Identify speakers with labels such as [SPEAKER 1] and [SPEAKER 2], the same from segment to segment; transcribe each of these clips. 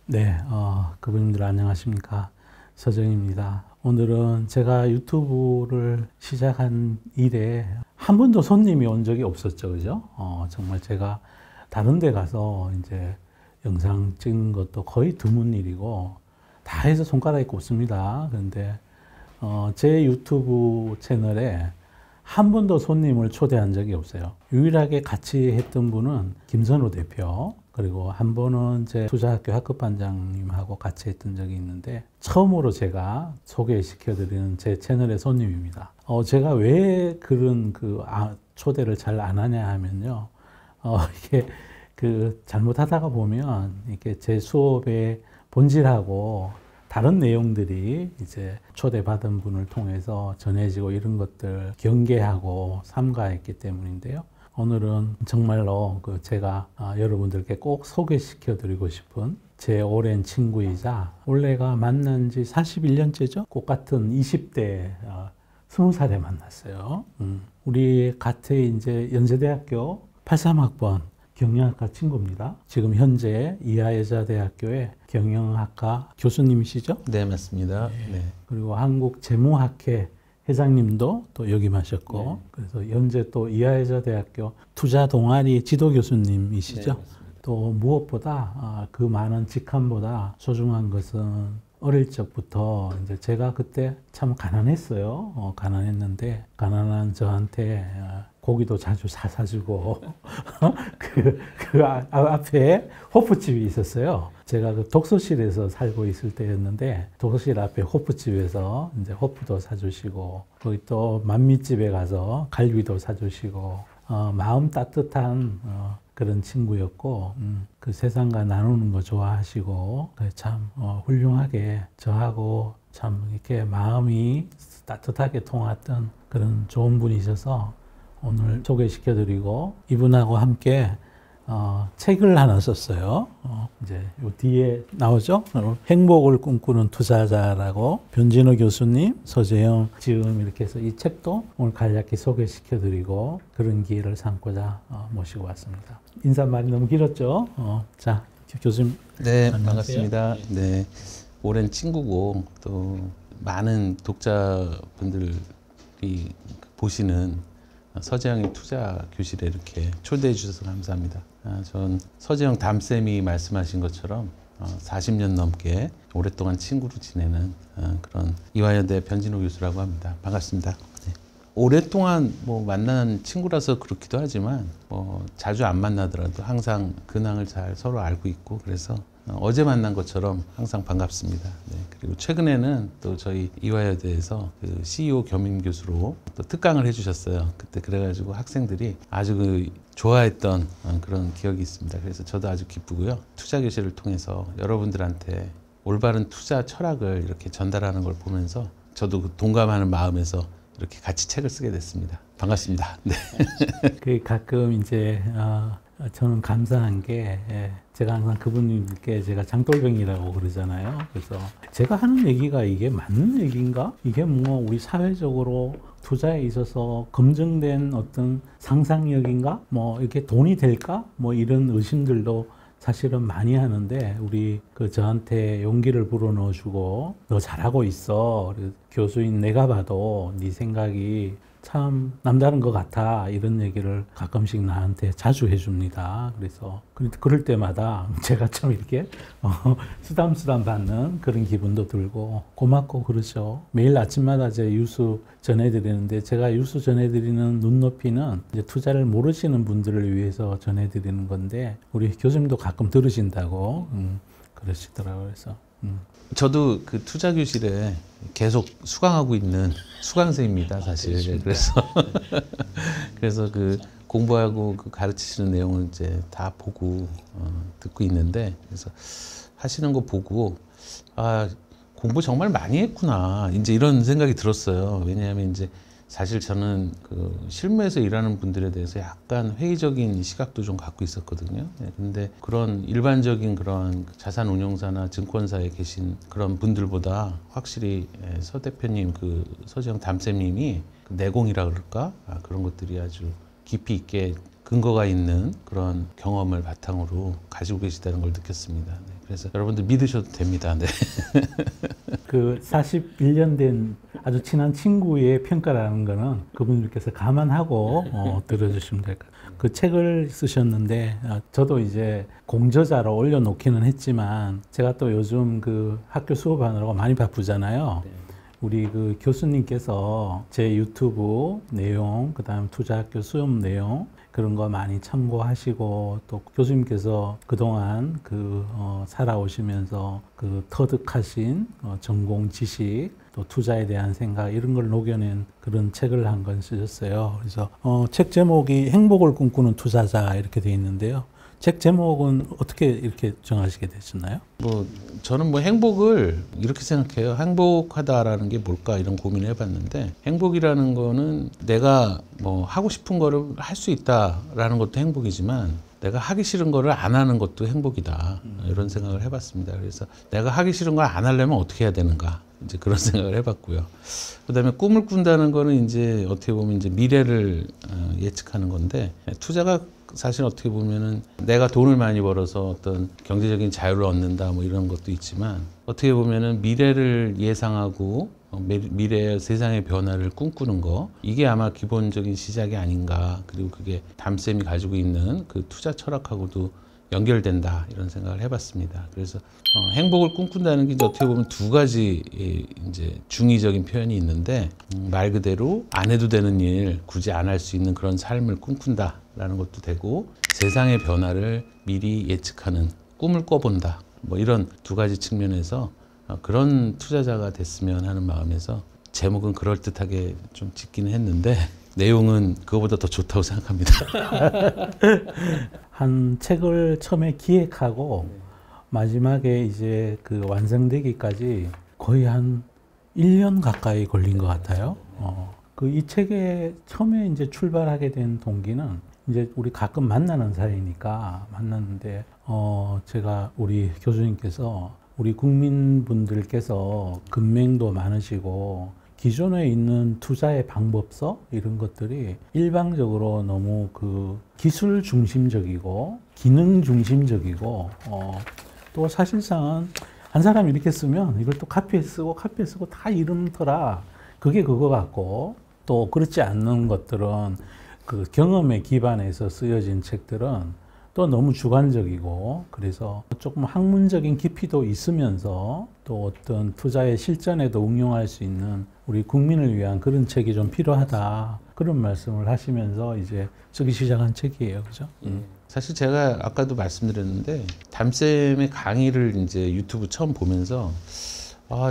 [SPEAKER 1] 네, 그분들 안녕하십니까. 서정입니다. 오늘은 제가 유튜브를 시작한 이래 한 번도 손님이 온 적이 없었죠. 그죠? 정말 제가 다른 데 가서 이제 영상 찍는 것도 거의 드문 일이고 다 해서 손가락이 꼽습니다. 그런데 제 유튜브 채널에 한 번도 손님을 초대한 적이 없어요. 유일하게 같이 했던 분은 김선우 대표, 그리고 한 번은 제 투자학교 학급반장님하고 같이 했던 적이 있는데 처음으로 제가 소개시켜드리는 제 채널의 손님입니다. 제가 왜 그런 초대를 잘 안 하냐 하면요. 이게 잘못하다가 보면 이렇게 제 수업의 본질하고 다른 내용들이 이제 초대받은 분을 통해서 전해지고 이런 것들 경계하고 삼가했기 때문인데요. 오늘은 정말로 제가 여러분들께 꼭 소개시켜 드리고 싶은 제 오랜 친구이자 올해가 만난 지 41년째죠. 꼭 같은 20대 20살에 만났어요. 우리 같은 이제 연세대학교 83학번 경영학과 친구입니다. 지금 현재 이하여자대학교의 경영학과 교수님이시죠?
[SPEAKER 2] 네, 맞습니다.
[SPEAKER 1] 네. 그리고 한국재무학회 회장님도 또 역임하셨고,
[SPEAKER 2] 네.
[SPEAKER 1] 그래서 현재 또 이하여자대학교 투자동아리 지도교수님이시죠?
[SPEAKER 2] 네,
[SPEAKER 1] 또 무엇보다 그 많은 직함보다 소중한 것은 어릴 적부터 이제 제가 그때 참 가난했어요. 가난했는데 가난한 저한테 고기도 자주 사주고 앞에 호프집이 있었어요. 제가 그 독서실에서 살고 있을 때였는데 독서실 앞에 호프집에서 이제 호프도 사주시고 거기 또 만미집에 가서 갈비도 사주시고 마음 따뜻한 그런 친구였고 그 세상과 나누는 거 좋아하시고 참 훌륭하게 저하고 참 이렇게 마음이 따뜻하게 통했던 그런 좋은 분이셔서 오늘 소개시켜드리고 이분하고 함께 책을 하나 썼어요. 이제 요 뒤에 나오죠. 행복을 꿈꾸는 투자자라고 변진호 교수님, 서재영 지음 이렇게 해서 이 책도 오늘 간략히 소개시켜드리고 그런 기회를 삼고자 모시고 왔습니다. 인사말이 너무 길었죠. 자, 교수님.
[SPEAKER 2] 네,
[SPEAKER 1] 안녕하세요.
[SPEAKER 2] 반갑습니다. 네, 오랜 친구고 또 많은 독자분들이 보시는 서재영의 투자 교실에 이렇게 초대해 주셔서 감사합니다. 전 서재영 담쌤이 말씀하신 것처럼 40년 넘게 오랫동안 친구로 지내는 그런 이화여대 변진호 교수라고 합니다. 반갑습니다. 네. 오랫동안 뭐 만난 친구라서 그렇기도 하지만 뭐 자주 안 만나더라도 항상 근황을 잘 서로 알고 있고 그래서 어제 만난 것처럼 항상 반갑습니다. 네. 그리고 최근에는 또 저희 이화여대에서 그 CEO 겸임 교수로 또 특강을 해주셨어요. 그때 그래가지고 학생들이 아주 좋아했던 그런 기억이 있습니다. 그래서 저도 아주 기쁘고요. 투자 교실을 통해서 여러분들한테 올바른 투자 철학을 이렇게 전달하는 걸 보면서 저도 동감하는 마음에서 이렇게 같이 책을 쓰게 됐습니다. 반갑습니다. 네.
[SPEAKER 1] 가끔 이제 저는 감사한 게 제가 항상 그분께 제가 장돌병이라고 그러잖아요. 그래서 제가 하는 얘기가 이게 맞는 얘기인가? 이게 뭐 우리 사회적으로 투자에 있어서 검증된 어떤 상상력인가? 뭐 이렇게 돈이 될까? 뭐 이런 의심들도 사실은 많이 하는데 우리 저한테 용기를 불어넣어주고 너 잘하고 있어. 교수인 내가 봐도 네 생각이 참 남다른 것 같아 이런 얘기를 가끔씩 나한테 자주 해줍니다. 그래서 그럴 때마다 제가 참 이렇게 쓰담쓰담 받는 그런 기분도 들고 고맙고 그러죠. 매일 아침마다 제 뉴스 전해드리는데 제가 뉴스 전해드리는 눈높이는 이제 투자를 모르시는 분들을 위해서 전해드리는 건데 우리 교수님도 가끔 들으신다고 그러시더라고요. 그래서
[SPEAKER 2] 저도 그 투자 교실에 계속 수강하고 있는 수강생입니다, 사실. 그래서 그 공부하고 그 가르치시는 내용을 이제 다 보고 듣고 있는데 그래서 하시는 거 보고 공부 정말 많이 했구나 이제 이런 생각이 들었어요. 왜냐하면 이제 사실 저는 그 실무에서 일하는 분들에 대해서 약간 회의적인 시각도 좀 갖고 있었거든요. 근데 그런 일반적인 그런 자산운용사나 증권사에 계신 그런 분들보다 확실히 서 대표님, 서재영 담쌤님이 내공이라 그럴까? 그런 것들이 아주 깊이 있게 근거가 있는 그런 경험을 바탕으로 가지고 계시다는 걸 느꼈습니다. 네. 그래서 여러분들 믿으셔도 됩니다. 네.
[SPEAKER 1] 그 41년 된 아주 친한 친구의 평가라는 거는 그분들께서 감안하고 들어주시면 될 것 같아요. 그 책을 쓰셨는데 저도 이제 공저자로 올려놓기는 했지만 제가 또 요즘 그 학교 수업하느라고 많이 바쁘잖아요. 우리 그 교수님께서 제 유튜브 내용, 그 다음 투자학교 수업 내용 그런 거 많이 참고하시고 또 교수님께서 그동안 살아오시면서 그 터득하신 전공 지식 또 투자에 대한 생각 이런 걸 녹여낸 그런 책을 한 권 쓰셨어요. 그래서 책 제목이 행복을 꿈꾸는 투자자 이렇게 돼 있는데요. 책 제목은 어떻게 이렇게 정하시게 되셨나요?
[SPEAKER 2] 저는 행복을 이렇게 생각해요. 행복하다라는 게 뭘까 이런 고민을 해봤는데 행복이라는 거는 내가 하고 싶은 거를 할 수 있다라는 것도 행복이지만 내가 하기 싫은 거를 안 하는 것도 행복이다. 이런 생각을 해봤습니다. 그래서 내가 하기 싫은 걸 안 하려면 어떻게 해야 되는가 이제 그런 생각을 해봤고요. 그다음에 꿈을 꾼다는 거는 이제 어떻게 보면 이제 미래를 예측하는 건데 투자가 사실 어떻게 보면은 내가 돈을 많이 벌어서 어떤 경제적인 자유를 얻는다 이런 것도 있지만 어떻게 보면은 미래를 예상하고 미래의 세상의 변화를 꿈꾸는 거 이게 아마 기본적인 시작이 아닌가. 그리고 그게 담쌤이 가지고 있는 그 투자 철학하고도 연결된다 이런 생각을 해봤습니다. 그래서 행복을 꿈꾼다는 게 이제 어떻게 보면 두 가지 이제 중의적인 표현이 있는데 말 그대로 안 해도 되는 일 굳이 안 할 수 있는 그런 삶을 꿈꾼다라는 것도 되고 세상의 변화를 미리 예측하는 꿈을 꿔본다 이런 두 가지 측면에서 그런 투자자가 됐으면 하는 마음에서 제목은 그럴듯하게 좀 짓기는 했는데 내용은 그거보다 더 좋다고 생각합니다.
[SPEAKER 1] 한 책을 처음에 기획하고 마지막에 이제 그 완성되기까지 거의 한 1년 가까이 걸린 것 같아요. 이 책에 처음에 이제 출발하게 된 동기는 이제 우리 가끔 만나는 사이니까 만났는데 제가 우리 교수님께서 우리 국민분들께서 금맹도 많으시고 기존에 있는 투자의 방법서 이런 것들이 일방적으로 너무 그 기술 중심적이고 기능 중심적이고 또 사실상은 한 사람이 이렇게 쓰면 이걸 또 카피해 쓰고 다 이런더라. 그게 그거 같고 또 그렇지 않는 것들은 그 경험에 기반해서 쓰여진 책들은 또 너무 주관적이고 그래서 조금 학문적인 깊이도 있으면서 또 어떤 투자의 실전에도 응용할 수 있는 우리 국민을 위한 그런 책이 좀 필요하다. 그런 말씀을 하시면서 이제 쓰기 시작한 책이에요. 그죠?
[SPEAKER 2] 사실 제가 아까도 말씀드렸는데 담쌤의 강의를 이제 유튜브 처음 보면서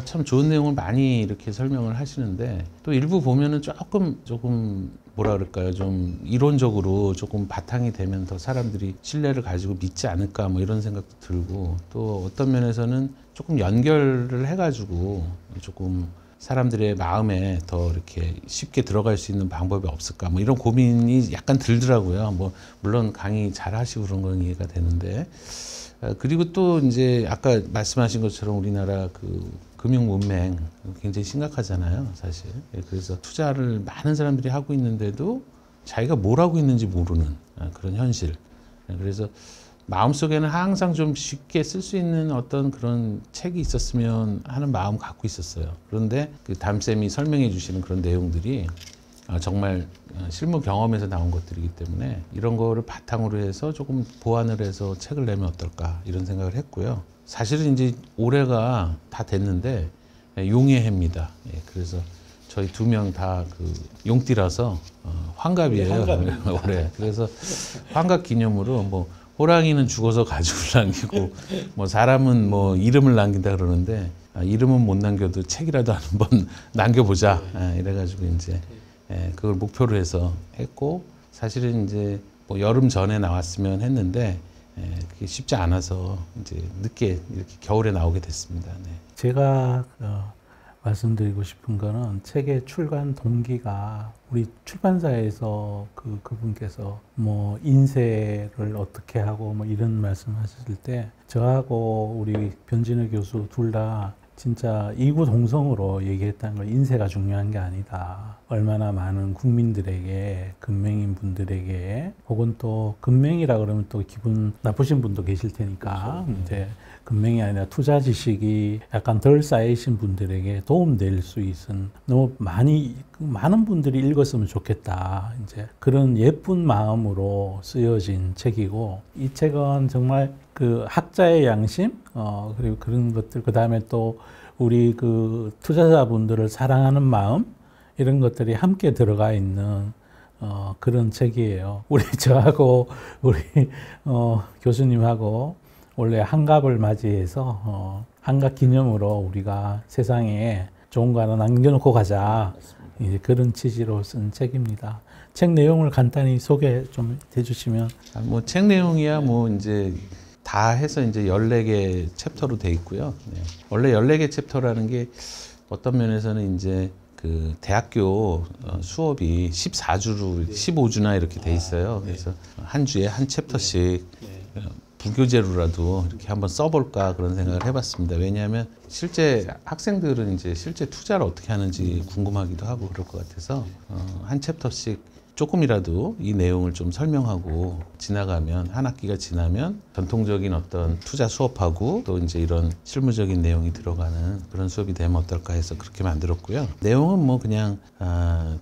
[SPEAKER 2] 참 좋은 내용을 많이 이렇게 설명을 하시는데 또 일부 보면은 조금 뭐라 그럴까요? 좀 이론적으로 조금 바탕이 되면 더 사람들이 신뢰를 가지고 믿지 않을까 이런 생각도 들고 또 어떤 면에서는 조금 연결을 해가지고 조금 사람들의 마음에 더 이렇게 쉽게 들어갈 수 있는 방법이 없을까 이런 고민이 약간 들더라고요. 물론 강의 잘 하시고 그런 건 이해가 되는데 그리고 또 이제 아까 말씀하신 것처럼 우리나라 그 금융 문맹 굉장히 심각하잖아요, 사실. 그래서 투자를 많은 사람들이 하고 있는데도 자기가 뭘 하고 있는지 모르는 그런 현실. 그래서 마음속에는 항상 좀 쉽게 쓸 수 있는 어떤 그런 책이 있었으면 하는 마음 갖고 있었어요. 그런데 그 담쌤이 설명해 주시는 그런 내용들이 정말 실무 경험에서 나온 것들이기 때문에 이런 거를 바탕으로 해서 조금 보완을 해서 책을 내면 어떨까 이런 생각을 했고요. 사실은 이제 올해가 다 됐는데 용의 해입니다. 그래서 저희 두 명 다 그 용띠라서 환갑이에요. 올해. 그래서 환갑 기념으로 호랑이는 죽어서 가죽을 남기고 사람은 이름을 남긴다 그러는데 이름은 못 남겨도 책이라도 한번 남겨보자. 이래가지고 이제 그걸 목표로 해서 했고 사실은 이제 여름 전에 나왔으면 했는데 그게 쉽지 않아서 이제 늦게 이렇게 겨울에 나오게 됐습니다. 네.
[SPEAKER 1] 제가 말씀드리고 싶은 거는 책의 출간 동기가 우리 출판사에서 그분께서 인쇄를 어떻게 하고 이런 말씀하셨을 때 저하고 우리 변진우 교수 둘 다 진짜 이구동성으로 얘기했다는 걸 인쇄가 중요한 게 아니다. 얼마나 많은 국민들에게, 금맹인 분들에게, 혹은 또 금맹이라 그러면 또 기분 나쁘신 분도 계실 테니까, 그렇죠. 이제 금맹이 아니라 투자 지식이 약간 덜 쌓이신 분들에게 도움될 수 있은 너무 많은 분들이 읽었으면 좋겠다. 이제 그런 예쁜 마음으로 쓰여진 책이고, 이 책은 정말 그 학자의 양심, 그리고 그런 것들, 그 다음에 또 우리 그 투자자분들을 사랑하는 마음, 이런 것들이 함께 들어가 있는 그런 책이에요. 저하고 우리 교수님하고 원래 한갑을 맞이해서 한갑 기념으로 우리가 세상에 좋은 거 하나 남겨놓고 가자. 이제 그런 취지로 쓴 책입니다. 책 내용을 간단히 소개 좀 해주시면.
[SPEAKER 2] 뭐 책 내용이야 뭐 이제 다 해서 이제 14개 챕터로 돼 있고요. 네. 원래 14개 챕터라는 게 어떤 면에서는 이제 그 대학교 수업이 14주로 15주나 이렇게 돼 있어요. 그래서 한 주에 한 챕터씩 부교재로라도 이렇게 한번 써볼까 그런 생각을 해봤습니다. 왜냐하면 실제 학생들은 이제 실제 투자를 어떻게 하는지 궁금하기도 하고 그럴 것 같아서 한 챕터씩 조금이라도 이 내용을 좀 설명하고 지나가면 한 학기가 지나면 전통적인 어떤 투자 수업하고 또 이제 이런 실무적인 내용이 들어가는 그런 수업이 되면 어떨까 해서 그렇게 만들었고요. 내용은 뭐 그냥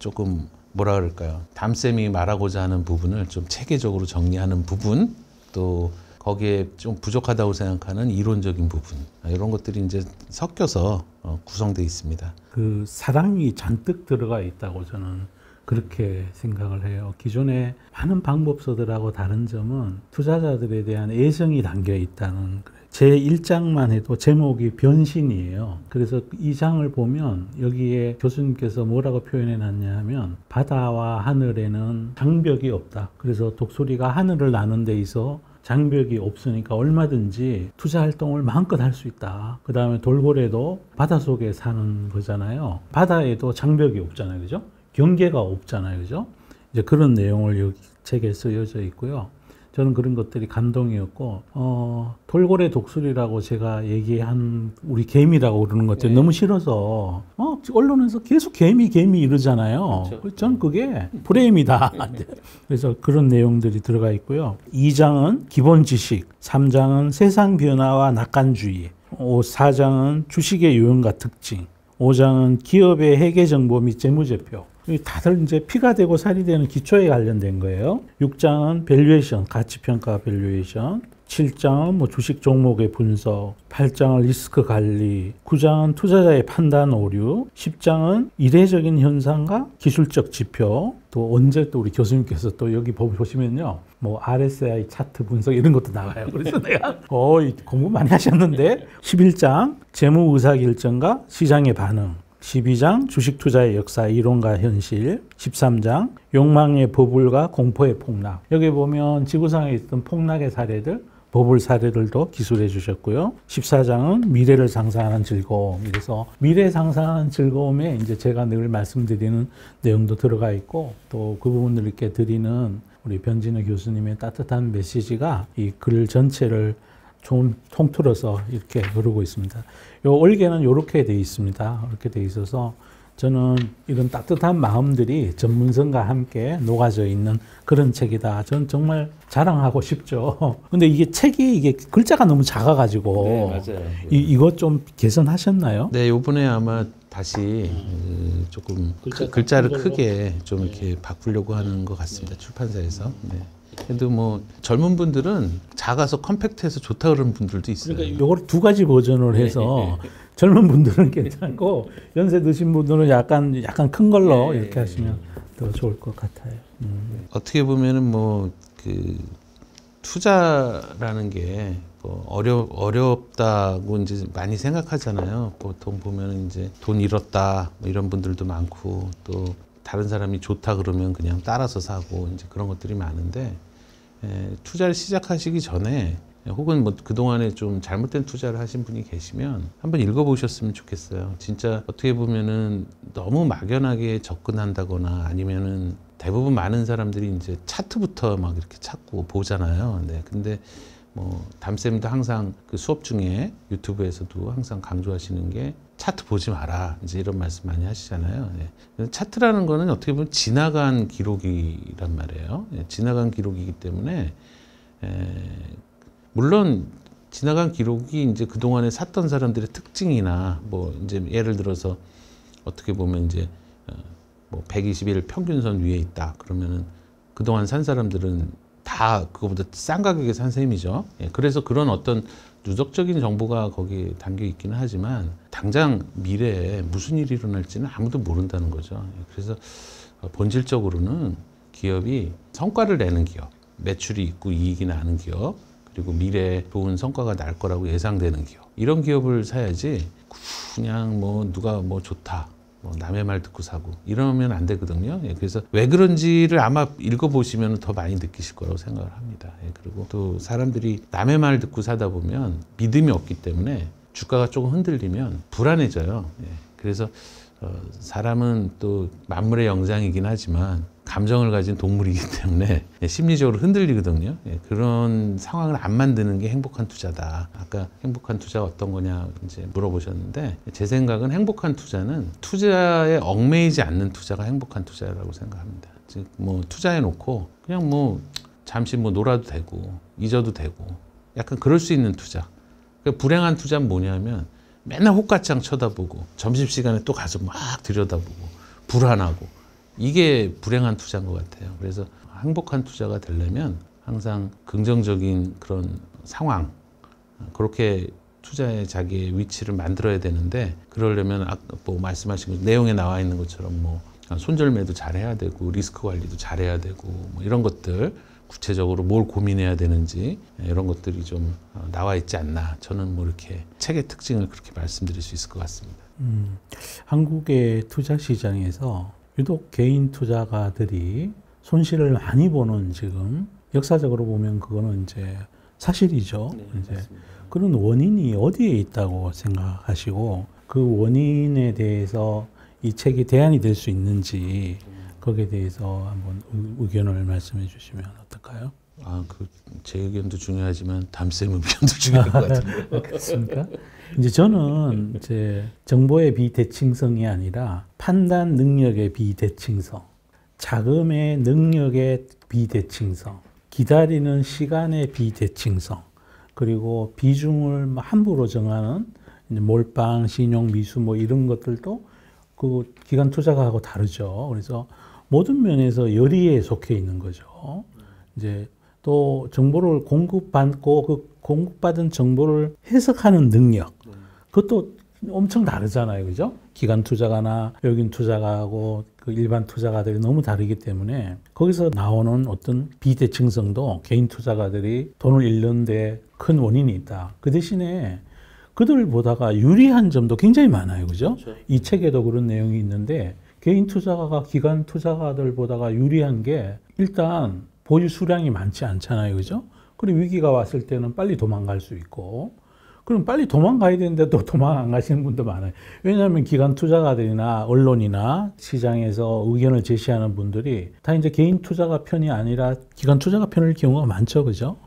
[SPEAKER 2] 조금 뭐라 그럴까요? 담쌤이 말하고자 하는 부분을 좀 체계적으로 정리하는 부분, 또 거기에 좀 부족하다고 생각하는 이론적인 부분, 이런 것들이 이제 섞여서 구성되어 있습니다.
[SPEAKER 1] 그 사랑이 잔뜩 들어가 있다고 저는 그렇게 생각을 해요. 기존의 많은 방법서들하고 다른 점은 투자자들에 대한 애정이 담겨 있다는, 제 1장만 해도 제목이 변신이에요. 그래서 이 장을 보면 여기에 교수님께서 뭐라고 표현해 놨냐 하면 바다와 하늘에는 장벽이 없다. 그래서 독수리가 하늘을 나는 데 있어 장벽이 없으니까 얼마든지 투자 활동을 마음껏 할 수 있다. 그 다음에 돌고래도 바닷속에 사는 거잖아요. 바다에도 장벽이 없잖아요. 그죠? 경계가 없잖아요. 그죠? 이제 그런 내용을 여기 책에 쓰여져 있고요. 저는 그런 것들이 감동이었고, 돌고래 독수리라고 제가 얘기한 우리 개미라고 그러는 것들이 네. 너무 싫어서, 언론에서 계속 개미 이러잖아요. 그렇죠. 전 그게 프레임이다. 그래서 그런 내용들이 들어가 있고요. 2장은 기본 지식, 3장은 세상 변화와 낙관주의, 4장은 주식의 유형과 특징, 5장은 기업의 회계 정보 및 재무제표. 다들 이제 피가 되고 살이 되는 기초에 관련된 거예요. 6장은 밸류에이션, 가치평가 밸류에이션. 7장은 뭐 주식 종목의 분석. 8장은 리스크 관리. 9장은 투자자의 판단 오류. 10장은 이례적인 현상과 기술적 지표. 또 언제 또 우리 교수님께서 또 여기 보시면요. 뭐 RSI 차트 분석 이런 것도 나와요. 그래서 내가 공부 많이 하셨는데. 11장 재무 의사결정과 시장의 반응. 12장 주식 투자의 역사, 이론과 현실. 13장 욕망의 버블과 공포의 폭락. 여기 보면 지구상에 있던 폭락의 사례들, 버블 사례들도 기술해 주셨고요. 14장은 미래를 상상하는 즐거움. 그래서 미래 상상하는 즐거움에 이제 제가 늘 말씀드리는 내용도 들어가 있고, 또 그 부분을 이렇게 드리는 우리 변진우 교수님의 따뜻한 메시지가 이 글 전체를 좀 통틀어서 이렇게 흐르고 있습니다. 요 올개는 이렇게 돼 있습니다. 이렇게 돼 있어서 저는 이런 따뜻한 마음들이 전문성과 함께 녹아져 있는 그런 책이다. 저는 정말 자랑하고 싶죠. 근데 이게 글자가 너무 작아가지고.
[SPEAKER 2] 네, 맞아요.
[SPEAKER 1] 이거 좀 개선하셨나요?
[SPEAKER 2] 네, 요번에 아마 다시 조금 글자를 크게 좀 이렇게 바꾸려고 하는 것 같습니다. 출판사에서. 네. 그래도 뭐 젊은 분들은 작아서 컴팩트해서 좋다 그러는 분들도 있어요.
[SPEAKER 1] 그러니까 이걸 두 가지 버전을 해서 젊은 분들은 괜찮고 연세 드신 분들은 약간 큰 걸로 이렇게 하시면 더 좋을 것 같아요.
[SPEAKER 2] 어떻게 보면은 뭐 그 투자라는 게 뭐 어렵다고 이제 많이 생각하잖아요. 보통 보면은 이제 돈 잃었다 뭐 이런 분들도 많고, 또 다른 사람이 좋다 그러면 그냥 따라서 사고 이제 그런 것들이 많은데, 투자를 시작하시기 전에 혹은 뭐 그동안에 좀 잘못된 투자를 하신 분이 계시면 한번 읽어보셨으면 좋겠어요. 진짜 어떻게 보면은 너무 막연하게 접근한다거나 아니면은 대부분 많은 사람들이 이제 차트부터 막 이렇게 찾고 보잖아요. 네. 근데 뭐 담쌤도 항상 그 수업 중에 유튜브에서도 항상 강조하시는 게 차트 보지 마라 이제 이런 말씀 많이 하시잖아요. 예. 차트라는 거는 어떻게 보면 지나간 기록이란 말이에요. 예. 지나간 기록이기 때문에 물론 지나간 기록이 이제 그 동안에 샀던 사람들의 특징이나 뭐 이제 예를 들어서 어떻게 보면 이제 뭐 120일 평균선 위에 있다 그러면은 그동안 산 사람들은 다 그거보다 싼 가격에 산 셈이죠. 예, 그래서 그런 어떤 누적적인 정보가 거기에 담겨 있기는 하지만 당장 미래에 무슨 일이 일어날지는 아무도 모른다는 거죠. 예, 그래서 본질적으로는 기업이 성과를 내는 기업, 매출이 있고 이익이 나는 기업, 그리고 미래에 좋은 성과가 날 거라고 예상되는 기업, 이런 기업을 사야지 그냥 뭐 누가 뭐 좋다, 뭐 남의 말 듣고 사고 이러면 안 되거든요. 예, 그래서 왜 그런지를 아마 읽어보시면 더 많이 느끼실 거라고 생각을 합니다. 예, 그리고 또 사람들이 남의 말 듣고 사다 보면 믿음이 없기 때문에 주가가 조금 흔들리면 불안해져요. 예, 그래서 사람은 또 만물의 영장이긴 하지만 감정을 가진 동물이기 때문에 심리적으로 흔들리거든요. 그런 상황을 안 만드는 게 행복한 투자다. 아까 행복한 투자가 어떤 거냐 이제 물어보셨는데 제 생각은 행복한 투자는 투자에 얽매이지 않는 투자가 행복한 투자라고 생각합니다. 즉 뭐 투자해 놓고 그냥 뭐 잠시 뭐 놀아도 되고 잊어도 되고 약간 그럴 수 있는 투자. 불행한 투자는 뭐냐면 맨날 호가창 쳐다보고 점심시간에 또 가서 막 들여다보고 불안하고 이게 불행한 투자인 것 같아요. 그래서 행복한 투자가 되려면 항상 긍정적인 그런 상황, 그렇게 투자의 자기의 위치를 만들어야 되는데 그러려면 아까 뭐 말씀하신 것 내용에 나와 있는 것처럼 뭐 손절매도 잘해야 되고 리스크 관리도 잘해야 되고 뭐 이런 것들 구체적으로 뭘 고민해야 되는지 이런 것들이 좀 나와 있지 않나. 저는 뭐 이렇게 책의 특징을 그렇게 말씀드릴 수 있을 것 같습니다.
[SPEAKER 1] 한국의 투자 시장에서 유독 개인 투자가들이 손실을 많이 보는 지금 역사적으로 보면 그거는 이제 사실이죠.
[SPEAKER 2] 네,
[SPEAKER 1] 이제
[SPEAKER 2] 맞습니다.
[SPEAKER 1] 그런 원인이 어디에 있다고 생각하시고 그 원인에 대해서 이 책이 대안이 될 수 있는지 거기에 대해서 한번 의견을 말씀해 주시면 어떨까요?
[SPEAKER 2] 제 의견도 중요하지만 담쌤 의견도 중요할 것 같은데요.
[SPEAKER 1] 그렇습니까? 이제 저는 이제 정보의 비대칭성이 아니라 판단 능력의 비대칭성, 자금의 능력의 비대칭성, 기다리는 시간의 비대칭성, 그리고 비중을 함부로 정하는 몰빵, 신용, 미수 뭐 이런 것들도 그 기관 투자가하고 다르죠. 그래서 모든 면에서 열의에 속해 있는 거죠. 이제 또 정보를 공급받고 그 공급받은 정보를 해석하는 능력, 그것도 엄청 다르잖아요. 그죠? 기관 투자가나 외국인 투자가하고 그 일반 투자가들이 너무 다르기 때문에 거기서 나오는 어떤 비대칭성도 개인 투자가들이 돈을 잃는 데 큰 원인이 있다. 그 대신에 그들 보다가 유리한 점도 굉장히 많아요. 그죠? 그렇죠. 이 책에도 그런 내용이 있는데 개인 투자가가 기관 투자가들 보다가 유리한 게 일단 보유 수량이 많지 않잖아요. 그죠? 그리고 위기가 왔을 때는 빨리 도망갈 수 있고 그럼 빨리 도망가야 되는데 또 도망 안 가시는 분도 많아요. 왜냐하면 기관 투자가들이나 언론이나 시장에서 의견을 제시하는 분들이 다 이제 개인 투자가 편이 아니라 기관 투자가 편일 경우가 많죠. 그죠?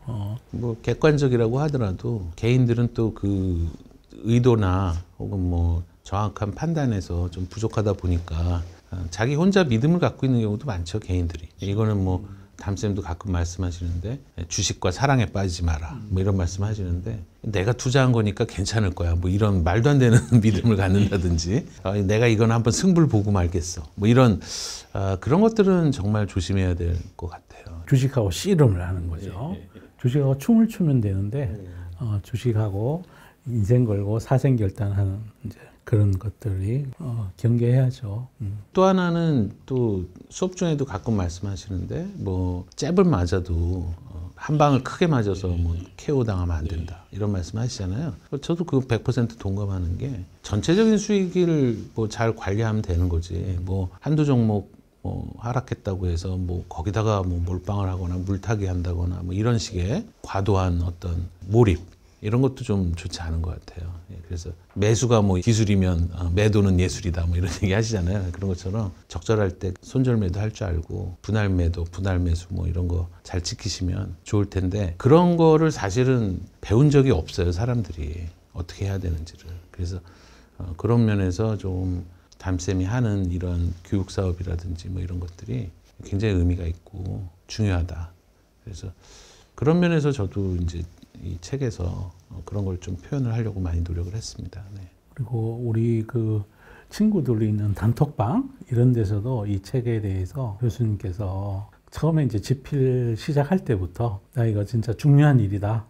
[SPEAKER 2] 뭐 객관적이라고 하더라도 개인들은 또 그 의도나 혹은 뭐 정확한 판단에서 좀 부족하다 보니까 자기 혼자 믿음을 갖고 있는 경우도 많죠. 개인들이. 이거는 뭐 담쌤도 가끔 말씀하시는데 주식과 사랑에 빠지지 마라 뭐 이런 말씀하시는데 내가 투자한 거니까 괜찮을 거야 뭐 이런 말도 안 되는 믿음을 갖는다든지 내가 이건 한번 승부를 보고 말겠어 뭐 이런 그런 것들은 정말 조심해야 될 것 같아요.
[SPEAKER 1] 주식하고 씨름을 하는 거죠. 주식하고 춤을 추면 되는데 주식하고 인생 걸고 사생 결단하는 이제 그런 것들이 경계해야죠.
[SPEAKER 2] 또 하나는 또 수업 중에도 가끔 말씀하시는데 뭐 잽을 맞아도 한 방을 크게 맞아서 뭐 KO 당하면 안 된다 이런 말씀하시잖아요. 저도 그 100% 동감하는 게 전체적인 수익을 뭐 잘 관리하면 되는 거지. 뭐 한두 종목 뭐 하락했다고 해서 뭐 거기다가 뭐 몰빵을 하거나 물타기 한다거나 뭐 이런 식의 과도한 어떤 몰입 이런 것도 좀 좋지 않은 것 같아요. 그래서 매수가 뭐 기술이면 매도는 예술이다 뭐 이런 얘기 하시잖아요. 그런 것처럼 적절할 때 손절매도 할 줄 알고 분할 매도, 분할 매수 뭐 이런 거 잘 지키시면 좋을 텐데 그런 거를 사실은 배운 적이 없어요. 사람들이 어떻게 해야 되는지를. 그래서 그런 면에서 좀 담쌤이 하는 이런 교육 사업이라든지 뭐 이런 것들이 굉장히 의미가 있고 중요하다. 그래서 그런 면에서 저도 이제 이 책에서 그런 걸 좀 표현을 하려고 많이 노력을 했습니다. 네.
[SPEAKER 1] 그리고 우리 그 친구들이 있는 단톡방 이런 데서도 이 책에 대해서 교수님께서 처음에 이제 집필 시작할 때부터 나 이거 진짜 중요한 일이다.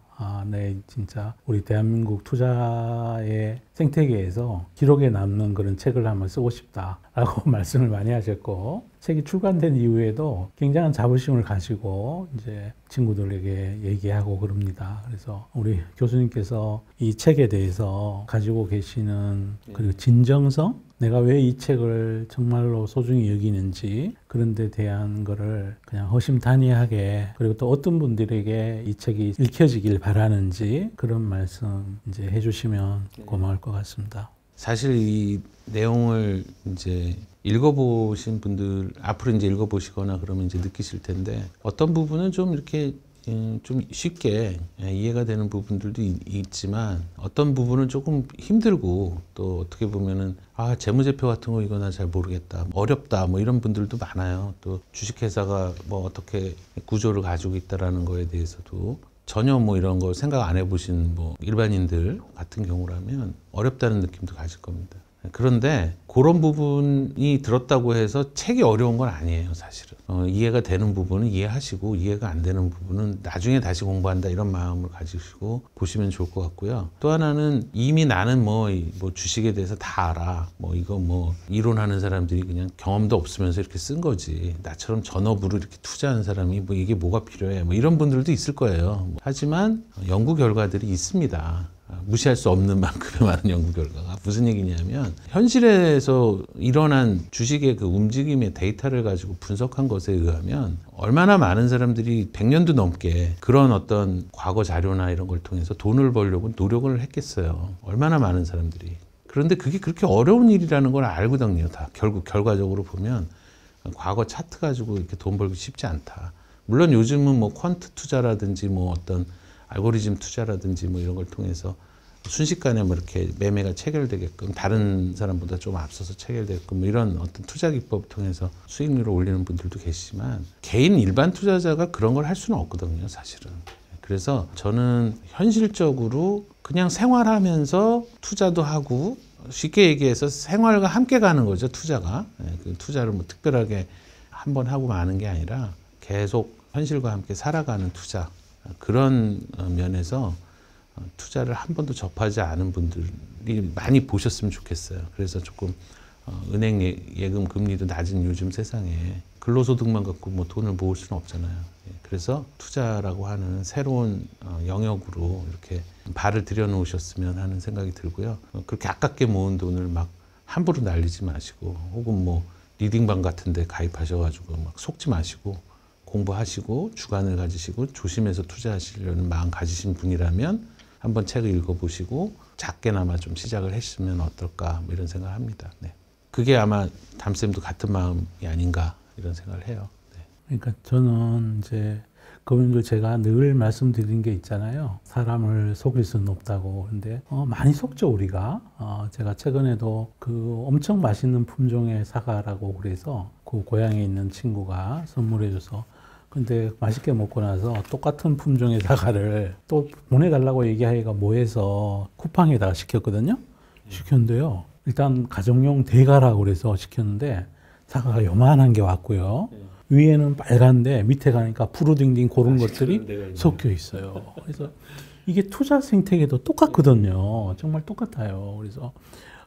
[SPEAKER 1] 네, 진짜 우리 대한민국 투자의 생태계에서 기록에 남는 그런 책을 한번 쓰고 싶다라고 말씀을 많이 하셨고, 책이 출간된 이후에도 굉장한 자부심을 가지고 이제 친구들에게 얘기하고 그럽니다. 그래서 우리 교수님께서 이 책에 대해서 가지고 계시는 그 진정성, 내가 왜 이 책을 정말로 소중히 여기는지 그런 데 대한 거를 그냥 허심탄회하게, 그리고 또 어떤 분들에게 이 책이 읽혀지길 바라는지 그런 말씀 이제 해주시면 고마울 것 같습니다.
[SPEAKER 2] 사실 이 내용을 이제 읽어보신 분들, 앞으로 이제 읽어보시거나 그러면 이제 느끼실 텐데, 어떤 부분은 좀 이렇게 좀 쉽게 이해가 되는 부분들도 있지만, 어떤 부분은 조금 힘들고, 또 어떻게 보면은 재무제표 같은 거 이거 나 잘 모르겠다, 어렵다 뭐 이런 분들도 많아요. 또 주식회사가 뭐 어떻게 구조를 가지고 있다라는 거에 대해서도 전혀 뭐 이런 거 생각 안 해보신 뭐 일반인들 같은 경우라면 어렵다는 느낌도 가질 겁니다. 그런데 그런 부분이 들었다고 해서 책이 어려운 건 아니에요, 사실은. 이해가 되는 부분은 이해하시고, 이해가 안 되는 부분은 나중에 다시 공부한다 이런 마음을 가지시고 보시면 좋을 것 같고요. 또 하나는 이미 나는 뭐 주식에 대해서 다 알아. 뭐 이거 뭐 이론하는 사람들이 그냥 경험도 없으면서 이렇게 쓴 거지. 나처럼 전업으로 이렇게 투자하는 사람이 뭐 이게 뭐가 필요해. 뭐 이런 분들도 있을 거예요. 하지만 연구 결과들이 있습니다. 무시할 수 없는 만큼의 많은 연구 결과가. 무슨 얘기냐면, 현실에서 일어난 주식의 그 움직임의 데이터를 가지고 분석한 것에 의하면 얼마나 많은 사람들이 100년도 넘게 그런 어떤 과거 자료나 이런 걸 통해서 돈을 벌려고 노력을 했겠어요. 얼마나 많은 사람들이. 그런데 그게 그렇게 어려운 일이라는 걸 알거든요. 다 결국 결과적으로 보면 과거 차트 가지고 이렇게 돈 벌기 쉽지 않다. 물론 요즘은 뭐 퀀트 투자라든지 뭐 어떤 알고리즘 투자라든지 뭐 이런 걸 통해서 순식간에 뭐 이렇게 매매가 체결되게끔, 다른 사람보다 좀 앞서서 체결되게끔 뭐 이런 어떤 투자 기법을 통해서 수익률을 올리는 분들도 계시지만, 개인 일반 투자자가 그런 걸 할 수는 없거든요, 사실은. 그래서 저는 현실적으로 그냥 생활하면서 투자도 하고, 쉽게 얘기해서 생활과 함께 가는 거죠, 투자가. 그 투자를 뭐 특별하게 한 번 하고 마는 게 아니라 계속 현실과 함께 살아가는 투자. 그런 면에서 투자를 한 번도 접하지 않은 분들이 많이 보셨으면 좋겠어요. 그래서 조금 은행 예금 금리도 낮은 요즘 세상에 근로소득만 갖고 뭐 돈을 모을 수는 없잖아요. 그래서 투자라고 하는 새로운 영역으로 이렇게 발을 들여놓으셨으면 하는 생각이 들고요. 그렇게 아깝게 모은 돈을 막 함부로 날리지 마시고, 혹은 뭐 리딩방 같은 데 가입하셔가지고 막 속지 마시고, 공부하시고 주관을 가지시고 조심해서 투자하시려는 마음 가지신 분이라면 한번 책을 읽어보시고 작게나마 좀 시작을 했으면 어떨까, 뭐 이런 생각을 합니다. 네. 그게 아마 담쌤도 같은 마음이 아닌가 이런 생각을 해요. 네.
[SPEAKER 1] 그러니까 저는 이제 그분들 제가 늘 말씀드린 게 있잖아요. 사람을 속일 수는 없다고. 근데 많이 속죠, 우리가. 제가 최근에도 그 엄청 맛있는 품종의 사과라고 그래서 그 고향에 있는 친구가 선물해줘서, 근데 맛있게 먹고 나서 똑같은 품종의 사과를 또 보내달라고 얘기하기가 뭐해서 쿠팡에다가 시켰거든요. 시켰는데요, 일단 가정용 대가라고 그래서 시켰는데 사과가 요만한 게 왔고요. 위에는 빨간데 밑에 가니까 푸르딩딩 그런 것들이 섞여 있어요. 그래서 이게 투자 생태계도 똑같거든요. 정말 똑같아요. 그래서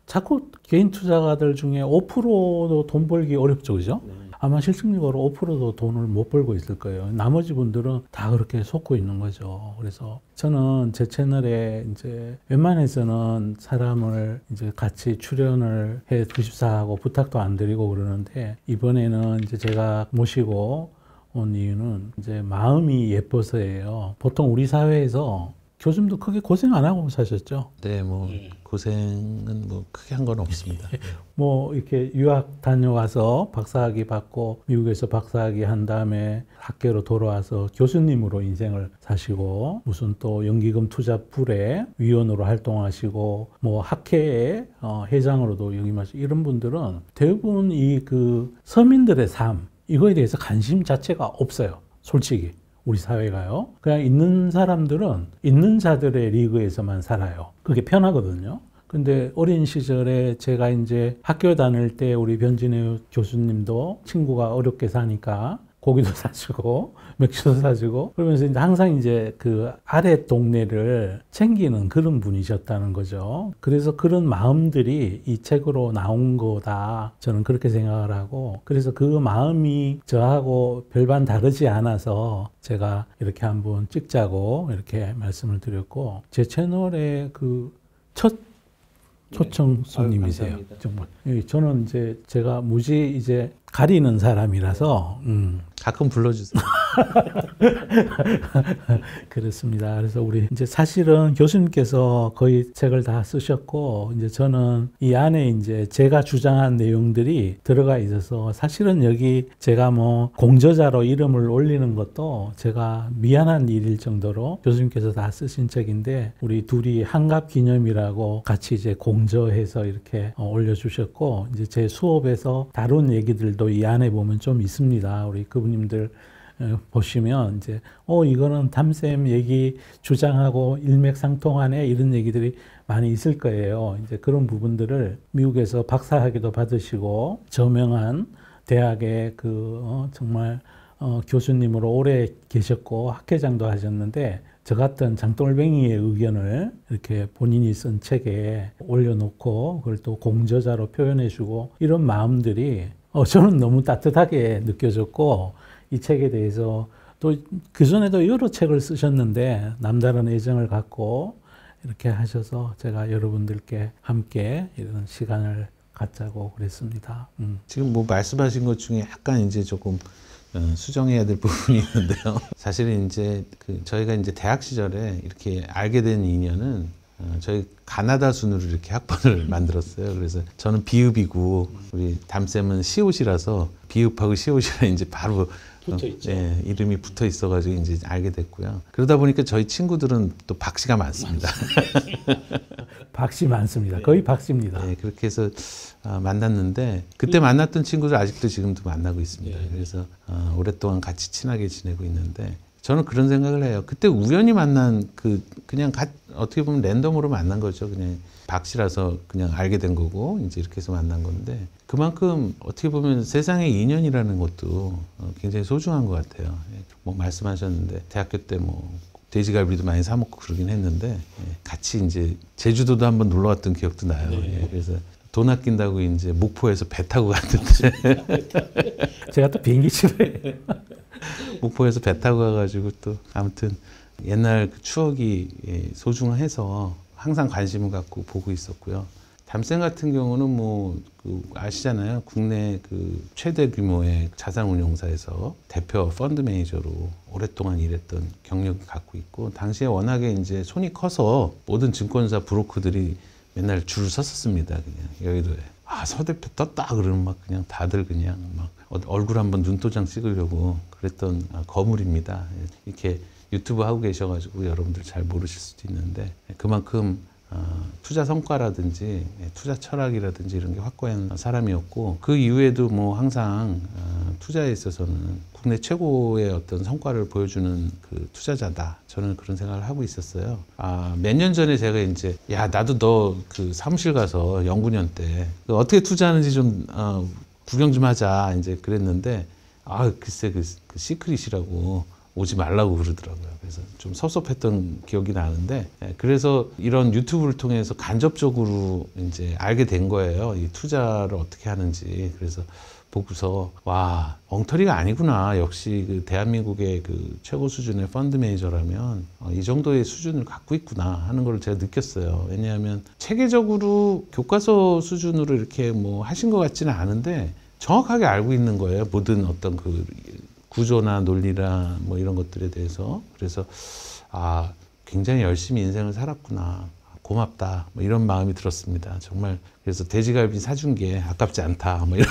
[SPEAKER 1] 자꾸 개인 투자가들 중에 5%도 돈 벌기 어렵죠, 그죠? 아마 실질적으로 5%도 돈을 못 벌고 있을 거예요. 나머지 분들은 다 그렇게 속고 있는 거죠. 그래서 저는 제 채널에 이제 웬만해서는 사람을 이제 같이 출연을 해 주십사 하고 부탁도 안 드리고 그러는데, 이번에는 이제 제가 모시고 온 이유는 이제 마음이 예뻐서예요. 보통 우리 사회에서 교수님도 크게 고생 안 하고 사셨죠?
[SPEAKER 2] 네, 뭐 고생은 뭐 크게 한 건 없습니다.
[SPEAKER 1] 뭐 이렇게 유학 다녀와서 박사학위 받고 미국에서 박사학위 한 다음에 학교로 돌아와서 교수님으로 인생을 사시고 무슨 또 연기금 투자풀의 위원으로 활동하시고 뭐 학회의 회장으로도 역임하시고 이런 분들은 대부분 이 그 서민들의 삶 이거에 대해서 관심 자체가 없어요. 솔직히. 우리 사회가요. 그냥 있는 사람들은 있는 자들의 리그에서만 살아요. 그게 편하거든요. 근데 어린 시절에 제가 이제 학교 다닐 때 우리 변진혜 교수님도 친구가 어렵게 사니까 고기도 사주고 맥주도 사주고 그러면서 이제 항상 이제 그 아래 동네를 챙기는 그런 분이셨다는 거죠. 그래서 그런 마음들이 이 책으로 나온 거다. 저는 그렇게 생각을 하고 그래서 그 마음이 저하고 별반 다르지 않아서 제가 이렇게 한번 찍자고 이렇게 말씀을 드렸고 제 채널에 그 첫 초청 손님이세요. 정말. 저는 이제 제가 무지 이제 가리는 사람이라서
[SPEAKER 2] 가끔 불러주세요.
[SPEAKER 1] 그렇습니다. 그래서 우리 이제 사실은 교수님께서 거의 책을 다 쓰셨고 이제 저는 이 안에 이제 제가 주장한 내용들이 들어가 있어서 사실은 여기 제가 뭐 공저자로 이름을 올리는 것도 제가 미안한 일일 정도로 교수님께서 다 쓰신 책인데 우리 둘이 한갑 기념이라고 같이 이제 공저해서 이렇게 올려주셨고 이제 제 수업에서 다룬 얘기들도 이 안에 보면 좀 있습니다. 우리 그분님들 보시면 이제 이거는 담쌤 얘기 주장하고 일맥상통하네 이런 얘기들이 많이 있을 거예요. 이제 그런 부분들을 미국에서 박사학위도 받으시고 저명한 대학의 정말 교수님으로 오래 계셨고 학회장도 하셨는데 저 같은 장돌뱅이의 의견을 이렇게 본인이 쓴 책에 올려놓고 그걸 또 공저자로 표현해주고 이런 마음들이 저는 너무 따뜻하게 느껴졌고 이 책에 대해서 또 그전에도 여러 책을 쓰셨는데 남다른 애정을 갖고 이렇게 하셔서 제가 여러분들께 함께 이런 시간을 갖자고 그랬습니다.
[SPEAKER 2] 지금 뭐 말씀하신 것 중에 약간 이제 조금 수정해야 될 부분이 있는데요. 사실은 이제 저희가 이제 대학 시절에 이렇게 알게 된 인연은 저희 가나다 순으로 이렇게 학번을 만들었어요. 그래서 저는 비읍이고 우리 담쌤은 시옷이라서 비읍하고 시옷이라 이제 바로 이름이 붙어 있어가지고 이제 알게 됐고요. 그러다 보니까 저희 친구들은 또 박씨가 많습니다.
[SPEAKER 1] 박씨 많습니다. 거의 박씨입니다.
[SPEAKER 2] 네, 그렇게 해서 만났는데 그때 만났던 친구들 아직도 지금도 만나고 있습니다. 그래서 오랫동안 같이 친하게 지내고 있는데 저는 그런 생각을 해요. 그때 우연히 만난 그냥 어떻게 보면 랜덤으로 만난 거죠. 그냥 박씨라서 그냥 알게 된 거고 이제 이렇게 해서 만난 건데 그만큼 어떻게 보면 세상의 인연이라는 것도 굉장히 소중한 것 같아요. 뭐 말씀하셨는데 대학교 때 뭐 돼지갈비도 많이 사 먹고 그러긴 했는데 같이 이제 제주도도 한번 놀러 갔던 기억도 나요. 그래서 돈 아낀다고 이제 목포에서 배 타고 갔는데
[SPEAKER 1] 제가 또 비행기 싫어해요.
[SPEAKER 2] 목포에서 배 타고 가가지고 또 아무튼 옛날 그 추억이 소중해서 항상 관심을 갖고 보고 있었고요. 담쌤 같은 경우는 뭐 아시잖아요. 국내 최대 규모의 자산운용사에서 대표 펀드 매니저로 오랫동안 일했던 경력을 갖고 있고 당시에 워낙에 이제 손이 커서 모든 증권사 브로커들이 맨날 줄을 섰었습니다. 그냥 여의도에. 서 대표 떴다 그러면 막 그냥 다들 그냥 막 얼굴 한번 눈도장 찍으려고 그랬던 거물입니다. 이렇게 유튜브 하고 계셔가지고 여러분들 잘 모르실 수도 있는데 그만큼 투자 성과라든지 투자 철학이라든지 이런 게 확고한 사람이었고 그 이후에도 뭐 항상 투자에 있어서는 국내 최고의 어떤 성과를 보여주는 투자자다. 저는 그런 생각을 하고 있었어요. 몇 년 전에 제가 이제 나도 너 사무실 가서 연구년 때 어떻게 투자하는지 좀 구경 좀 하자 이제 그랬는데 글쎄 그 시크릿이라고 오지 말라고 그러더라고요. 그래서 좀 섭섭했던 기억이 나는데 그래서 이런 유튜브를 통해서 간접적으로 이제 알게 된 거예요. 이 투자를 어떻게 하는지. 그래서 보고서 와 엉터리가 아니구나. 역시 대한민국의 최고 수준의 펀드 매니저라면 이 정도의 수준을 갖고 있구나 하는 걸 제가 느꼈어요. 왜냐하면 체계적으로 교과서 수준으로 이렇게 뭐 하신 것 같지는 않은데 정확하게 알고 있는 거예요. 모든 어떤 구조나 논리나 뭐 이런 것들에 대해서. 그래서 굉장히 열심히 인생을 살았구나. 고맙다. 뭐 이런 마음이 들었습니다. 정말 그래서 돼지갈비 사준 게 아깝지 않다. 뭐 이런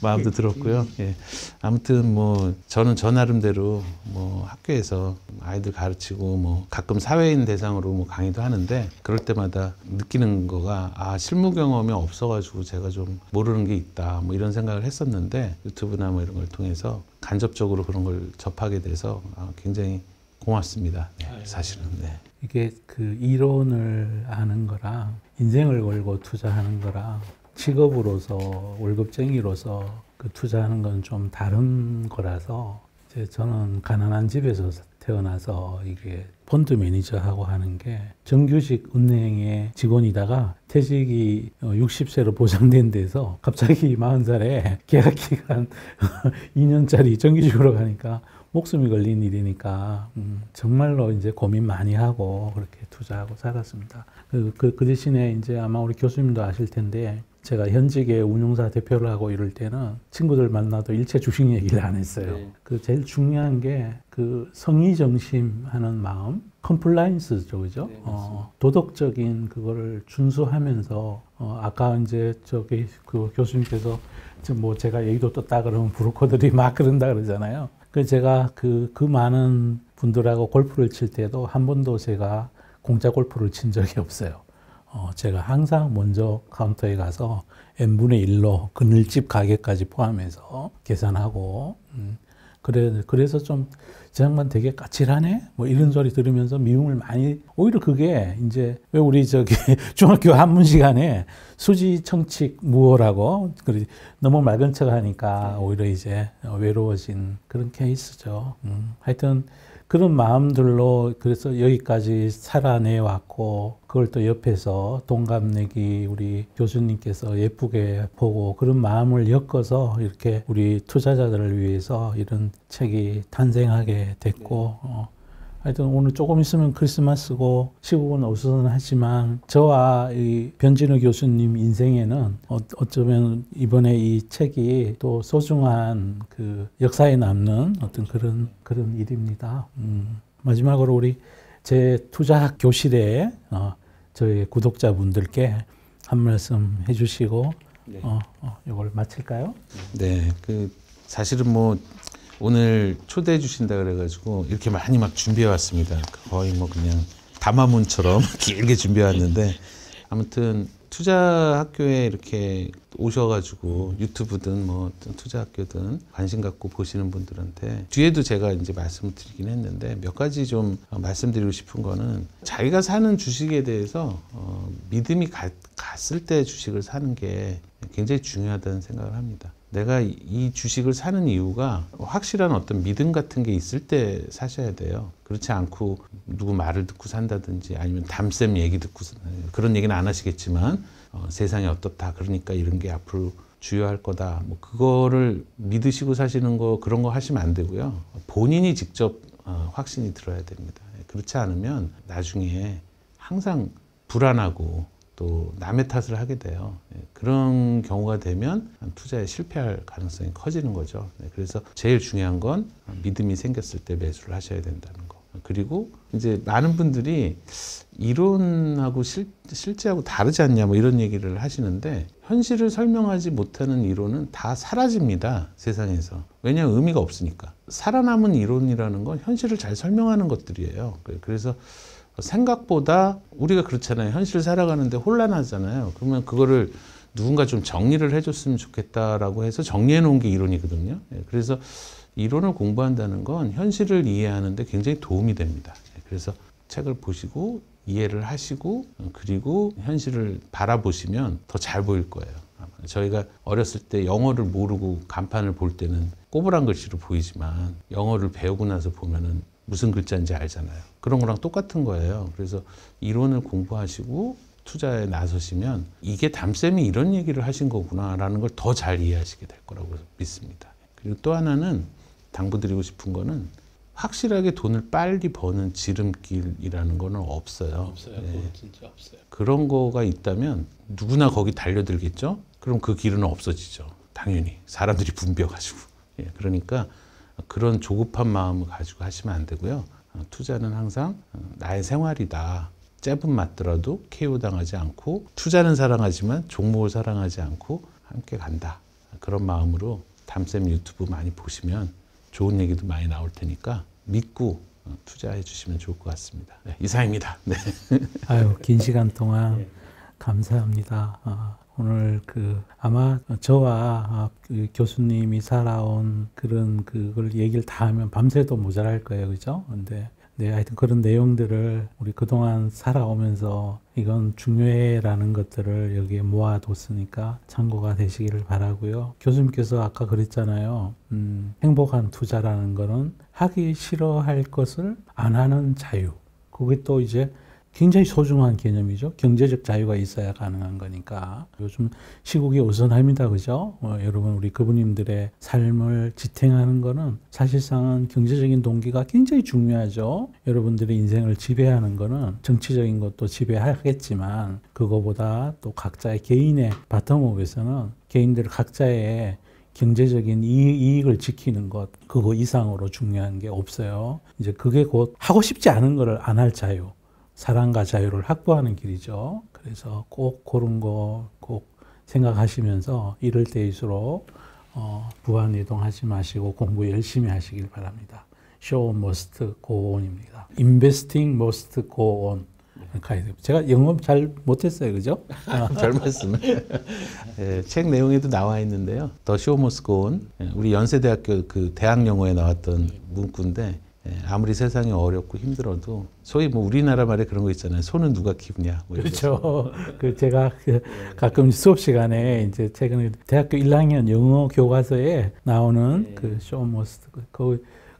[SPEAKER 2] 마음도 들었고요. 예. 아무튼 뭐 저는 저 나름대로 뭐 학교에서 아이들 가르치고 뭐 가끔 사회인 대상으로 뭐 강의도 하는데 그럴 때마다 느끼는 거가 아 실무 경험이 없어가지고 제가 좀 모르는 게 있다. 뭐 이런 생각을 했었는데 유튜브나 뭐 이런 걸 통해서 간접적으로 그런 걸 접하게 돼서 굉장히 고맙습니다. 네, 사실은. 네.
[SPEAKER 1] 이게 그 이론을 아는 거랑 인생을 걸고 투자하는 거랑 직업으로서 월급쟁이로서 그 투자하는 건 좀 다른 거라서 이제 저는 가난한 집에서 태어나서 이게 펀드 매니저하고 하는 게 정규직 은행의 직원이다가 퇴직이 60세로 보장된 데서 갑자기 40살에 계약 기간 2년짜리 정규직으로 가니까 목숨이 걸린 일이니까 정말로 이제 고민 많이 하고 그렇게 투자하고 살았습니다. 그 대신에 이제 아마 우리 교수님도 아실 텐데 제가 현직의 운용사 대표를 하고 이럴 때는 친구들 만나도 일체 주식 얘기를 안 했어요.
[SPEAKER 2] 네.
[SPEAKER 1] 그 제일 중요한 게 그 성의정심하는 마음, 컴플라이언스죠, 그죠?
[SPEAKER 2] 네,
[SPEAKER 1] 도덕적인 그거를 준수하면서 아까 이제 저기 그 교수님께서 뭐 제가 얘기도 떴다 그러면 브로커들이 막 그런다 그러잖아요. 그 제가 그 많은 분들하고 골프를 칠 때도 한 번도 제가 공짜 골프를 친 적이 없어요. 제가 항상 먼저 카운터에 가서 n분의 1로 그늘집 가격까지 포함해서 계산하고, 그래서 좀, 저 양반 되게 까칠하네? 뭐 이런 소리 들으면서 미움을 많이, 오히려 그게 이제, 왜 우리 저기 중학교 한문 시간에 수지, 청칙, 무어라고, 너무 맑은 척 하니까 오히려 이제 외로워진 그런 케이스죠. 하여튼, 그런 마음들로 그래서 여기까지 살아내 왔고 그걸 또 옆에서 동갑내기 우리 교수님께서 예쁘게 보고 그런 마음을 엮어서 이렇게 우리 투자자들을 위해서 이런 책이 탄생하게 됐고 하여튼 오늘 조금 있으면 크리스마스고 시국은 어수선하지만 저와 이 변진우 교수님 인생에는 어쩌면 이번에 이 책이 또 소중한 그 역사에 남는 어떤 그런 일입니다. 마지막으로 우리 제 투자학 교실에 저희 구독자분들께 한 말씀 해주시고
[SPEAKER 2] 네.
[SPEAKER 1] 이걸 마칠까요?
[SPEAKER 2] 네, 사실은 뭐 오늘 초대해 주신다 그래가지고 이렇게 많이 막 준비해 왔습니다. 거의 뭐 그냥 담화문처럼 길게 준비해 왔는데 아무튼 투자학교에 이렇게 오셔가지고 유튜브든 뭐 투자학교든 관심 갖고 보시는 분들한테 뒤에도 제가 이제 말씀을 드리긴 했는데 몇 가지 좀 말씀드리고 싶은 거는 자기가 사는 주식에 대해서 믿음이 갔을 때 주식을 사는 게 굉장히 중요하다는 생각을 합니다. 내가 이 주식을 사는 이유가 확실한 어떤 믿음 같은 게 있을 때 사셔야 돼요. 그렇지 않고 누구 말을 듣고 산다든지 아니면 담쌤 얘기 듣고 그런 얘기는 안 하시겠지만 세상이 어떻다 그러니까 이런 게 앞으로 주요할 거다. 뭐 그거를 믿으시고 사시는 거 그런 거 하시면 안 되고요. 본인이 직접 확신이 들어야 됩니다. 그렇지 않으면 나중에 항상 불안하고 또 남의 탓을 하게 돼요. 그런 경우가 되면 투자에 실패할 가능성이 커지는 거죠. 그래서 제일 중요한 건 믿음이 생겼을 때 매수를 하셔야 된다는 거. 그리고 이제 많은 분들이 이론하고 실제하고 다르지 않냐 뭐 이런 얘기를 하시는데 현실을 설명하지 못하는 이론은 다 사라집니다. 세상에서. 왜냐하면 의미가 없으니까. 살아남은 이론이라는 건 현실을 잘 설명하는 것들이에요. 그래서 생각보다 우리가 그렇잖아요. 현실을 살아가는데 혼란하잖아요. 그러면 그거를 누군가 좀 정리를 해줬으면 좋겠다라고 해서 정리해 놓은 게 이론이거든요. 그래서 이론을 공부한다는 건 현실을 이해하는데 굉장히 도움이 됩니다. 그래서 책을 보시고 이해를 하시고 그리고 현실을 바라보시면 더 잘 보일 거예요. 저희가 어렸을 때 영어를 모르고 간판을 볼 때는 꼬부랑 글씨로 보이지만 영어를 배우고 나서 보면은 무슨 글자인지 알잖아요. 그런 거랑 똑같은 거예요. 그래서 이론을 공부하시고 투자에 나서시면 이게 담쌤이 이런 얘기를 하신 거구나라는 걸 더 잘 이해하시게 될 거라고 믿습니다. 그리고 또 하나는 당부드리고 싶은 거는 확실하게 돈을 빨리 버는 지름길이라는 거는 없어요.
[SPEAKER 1] 없어요.
[SPEAKER 2] 네.
[SPEAKER 1] 그건 진짜 없어요.
[SPEAKER 2] 그런 거가 있다면 누구나 거기 달려들겠죠? 그럼 그 길은 없어지죠. 당연히. 사람들이 붐벼가지고. 예, 그러니까 그런 조급한 마음을 가지고 하시면 안 되고요. 투자는 항상 나의 생활이다. 잽은 맞더라도 KO 당하지 않고 투자는 사랑하지만 종목을 사랑하지 않고 함께 간다. 그런 마음으로 담쌤 유튜브 많이 보시면 좋은 얘기도 많이 나올 테니까 믿고 투자해 주시면 좋을 것 같습니다. 네, 이상입니다. 네.
[SPEAKER 1] 아유, 긴 시간 동안 감사합니다. 오늘 아마 저와 그 교수님이 살아온 그걸 얘기를 다 하면 밤새도 모자랄 거예요. 그죠? 근데 네, 하여튼 그런 내용들을 우리 그동안 살아오면서 이건 중요해라는 것들을 여기에 모아뒀으니까 참고가 되시기를 바라고요. 교수님께서 아까 그랬잖아요. 행복한 투자라는 거는 하기 싫어할 것을 안 하는 자유. 그게 또 이제 굉장히 소중한 개념이죠. 경제적 자유가 있어야 가능한 거니까. 요즘 시국이 우선합니다. 그죠? 여러분, 우리 그분님들의 삶을 지탱하는 거는 사실상은 경제적인 동기가 굉장히 중요하죠. 여러분들의 인생을 지배하는 거는 정치적인 것도 지배하겠지만, 그거보다 또 각자의 개인의 바텀업에서는 개인들 각자의 경제적인 이익을 지키는 것, 그거 이상으로 중요한 게 없어요. 이제 그게 곧 하고 싶지 않은 거를 안 할 자유. 사랑과 자유를 확보하는 길이죠. 그래서 꼭 그런 거 꼭 생각하시면서 이럴 때일수록 부안이동하지 마시고 공부 열심히 하시길 바랍니다. Show must go on입니다. Investing must go on. 제가 영어 잘 못했어요, 그죠?
[SPEAKER 2] 별 말씀을. 예, 책 내용에도 나와 있는데요. The Show Must Go On. 우리 연세대학교 그 대학 영어에 나왔던 문구인데 아무리 세상이 어렵고 힘들어도 소위 뭐 우리나라 말에 그런 거 있잖아요. 손은 누가 키우냐. 뭐
[SPEAKER 1] 그렇죠. 제가 가끔 수업 시간에 이제 최근에 대학교 1학년 영어 교과서에 나오는 그 Show Must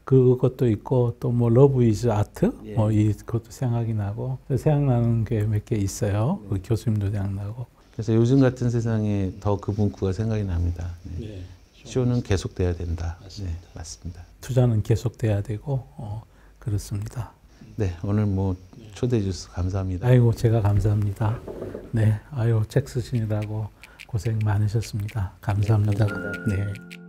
[SPEAKER 1] 그것도 있고 또 뭐 Love is Art 뭐 이것도 생각이 나고 생각나는 게 몇 개 있어요. 그 교수님도 생각나고.
[SPEAKER 2] 그래서 요즘 같은 세상에 더 그 문구가 생각이 납니다. 네. 쇼는 계속돼야 된다. 맞습니다. 네, 맞습니다.
[SPEAKER 1] 투자는 계속돼야 되고 그렇습니다.
[SPEAKER 2] 네, 오늘 뭐 초대해 주셔서 감사합니다.
[SPEAKER 1] 아이고, 제가 감사합니다. 네, 아유, 책 쓰시느라고 고생 많으셨습니다. 감사합니다. 네.